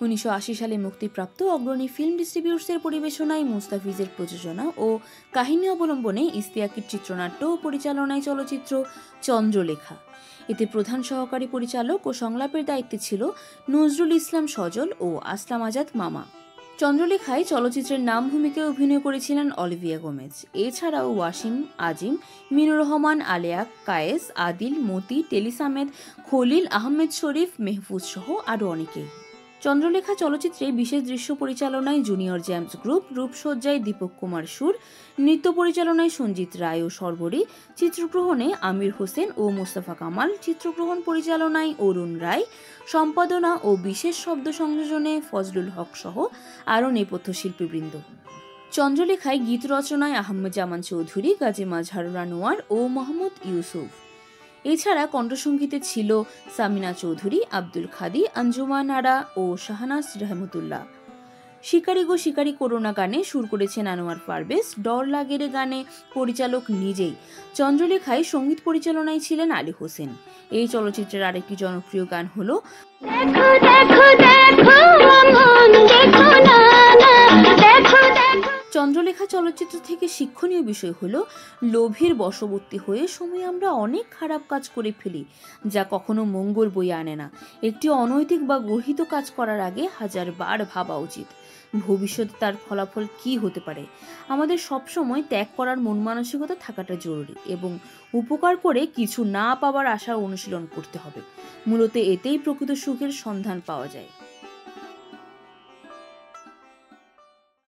1980 সালে মুক্তিপ্রাপ্ত অগ্রণী ফিল্ম ডিস্ট্রিবিউটসের পরিবেশনায় মুস্তাফিজের প্রযোজনা ও কাহিনী অবলম্বনে ইশতিয়াকের চিত্রনাট্য ও পরিচালনায় চলচ্চিত্র চন্দ্রলেখা। এতে প্রধান সহকারী পরিচালক ও সংলাপের দায়িত্বে ছিল নজরুল ইসলাম সজল ও আসলাম আজাদ মামা। চন্দ্রলেখায় চলচ্চিত্রের নাম ভূমিকায় অভিনয় করেছিলেন অলিভিয়া গোমেজ। এছাড়াও ওয়াসিম আজিম, মিনুর রহমান, আলেয়া, কায়েস, আদিল, মতি, টেলিস আহমেদ, খলিল আহমেদ শরীফ, মেহফুজ সহ আরও অনেকেই। চন্দ্রলেখা চলচ্চিত্রে বিশেষ দৃশ্য পরিচালনায় জুনিয়র জেমস গ্রুপ, রূপসজ্জায় দীপক কুমার সুর, নৃত্য পরিচালনায় সঞ্জিত রায় ও সর্বরী, চিত্রগ্রহণে আমির হোসেন ও মোস্তফা কামাল, চিত্রগ্রহণ পরিচালনায় অরুণ রায়, সম্পাদনা ও বিশেষ শব্দ সংযোজনে ফজলুল হক সহ আরও নেপথ্য শিল্পীবৃন্দ। চন্দ্রলেখায় গীত রচনায় আহমেদ জামান চৌধুরী, গাজী মাজহারুল আনোয়ার ও মোহাম্মদ ইউসুফ। এছাড়া কণ্ঠসঙ্গীতে ছিল সামিনা চৌধুরী, আব্দুল খাদি, আঞ্জুমান আরা ও শাহনাজ রহমতুল্লাহ। শিকারি গো শিকারি করোনা গানে সুর করেছেন আনোয়ার পারভেজ। ডর লাগে রে গানে পরিচালক নিজেই। চন্দ্রলেখায় সঙ্গীত পরিচালনায় ছিলেন আলী হোসেন। এই চলচ্চিত্রের আরেকটি জনপ্রিয় গান হলো চন্দ্রলেখা চলচ্চিত্র থেকে শিক্ষণীয় বিষয় হলো লোভের বশবর্তী হয়ে সময় আমরা অনেক খারাপ কাজ করে ফেলি, যা কখনো মঙ্গল বয়ে আনে না। একটি অনৈতিক বা গর্হিত কাজ করার আগে হাজারবার ভাবা উচিত ভবিষ্যতে তার ফলাফল কি হতে পারে। আমাদের সবসময় ত্যাগ করার মন মানসিকতা থাকাটা জরুরি এবং উপকার করে কিছু না পাওয়ার আশা অনুশীলন করতে হবে। মূলত এতেই প্রকৃত সুখের সন্ধান পাওয়া যায়।